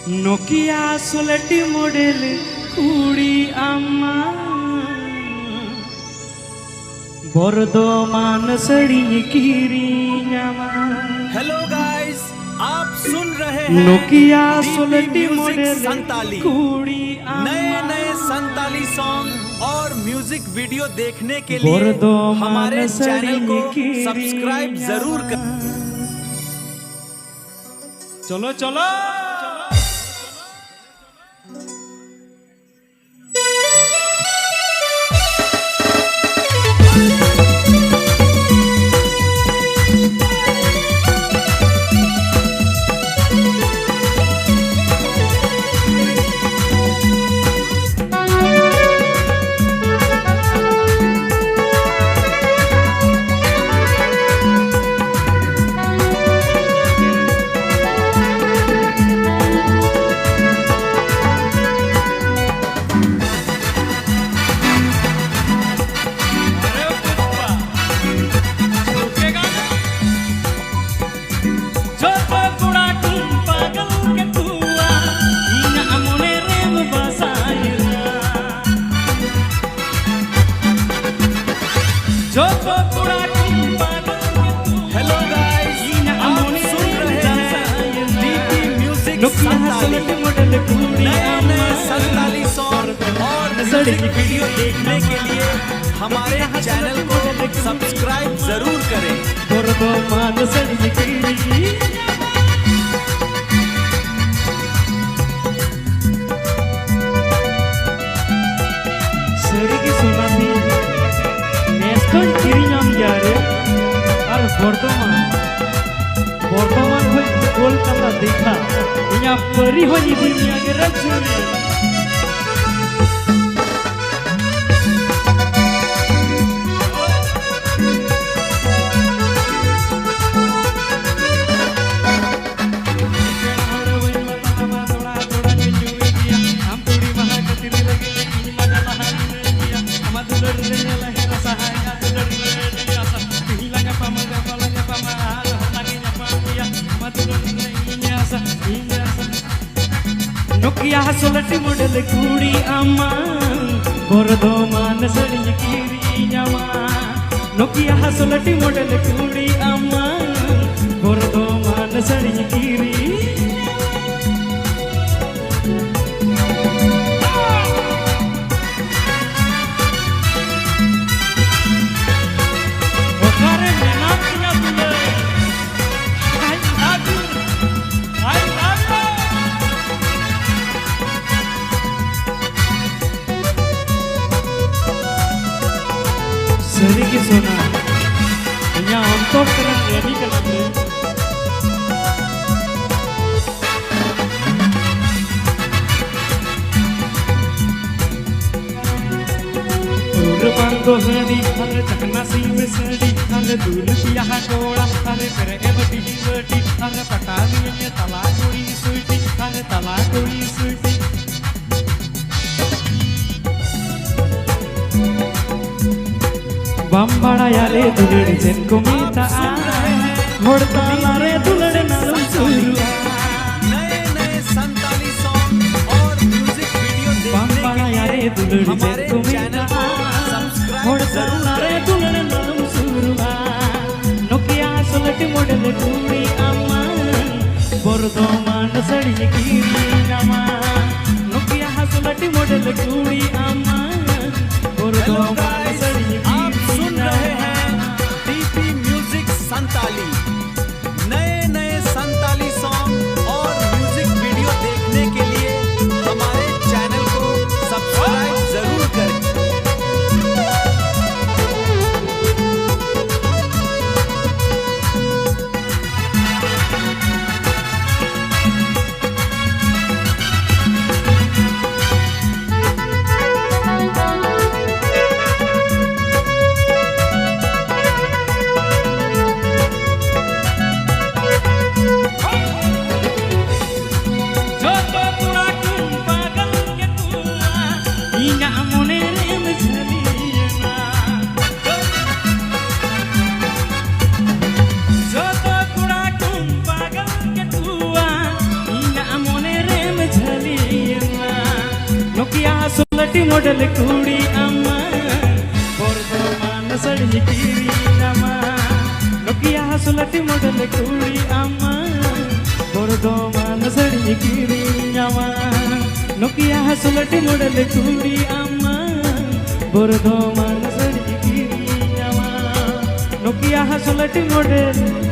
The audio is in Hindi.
नोकिया 16 मॉडल कुड़ी आमा बर्धमान सड़ी किरीኛमा। हेलो गाइस, आप सुन रहे हैं Nokia DP 16 music model Santali. कुड़ी नए आमा नए संताली सॉन्ग और म्यूजिक वीडियो देखने के लिए बर्धमान हमारे चैनल को सड़ी सब्सक्राइब जरूर कर। चलो चलो हेलो गाइस, आप सुन रहे हैं DP म्यूजिक संताली। नए नए संताली सॉन्ग और म्यूजिक वीडियो देखने के लिए हमारे चैनल को सब्सक्राइब जरूर करें। Serigi Sunati Neston Kirinyam Jare Ar Bordhaman Hoi Kolkata Dekha Inya Pari Hoi Dunia ke Rajuri Nokia 16 model kudi ama Bordhaman sadi kiriኛमा। Nokia 16 model kudi ama Bordhaman sadi kiri Serigi Sona Inya Amtor keren ready kalapne Urbango hadi har chakna sim sadi har dul piya koda har pere evati vati har patali ne tala kuri suiti har tala kuri suiti Bambada yare dulade jen kumita hodta mare dulade narum suru नए नए संताली सॉन्ग और म्यूजिक वीडियो देखने Bambada के yare लिए dulade हमारे jen चैनल kumita को सब्सक्राइब hodta जरूर mare करें। dulade narum suru Nokia 16 model kudi amma Bordhaman sadi kiriኛमा। Nokia 16 model kudi amma hello Bordhaman guys, sadi आप सुन रहे हैं DP म्यूजिक संताली। नए नए संताली सॉन्ग और म्यूजिक वीडियो देखने के लिए हमारे चैनल को सब्सक्राइब जरूर करें। सुलटी मॉडल कुड़ी अम्मा बर्धमान सड़ी कीरी अम्मा नोकिया सुलटी मॉडल कुड़ी अम्मा बर्धमान सड़ी कीरी अम्मा नोकिया सुलटी मॉडल कुड़ी अम्मा बर्धमान सड़ी कीरी अम्मा नोकिया सुलटी मॉडल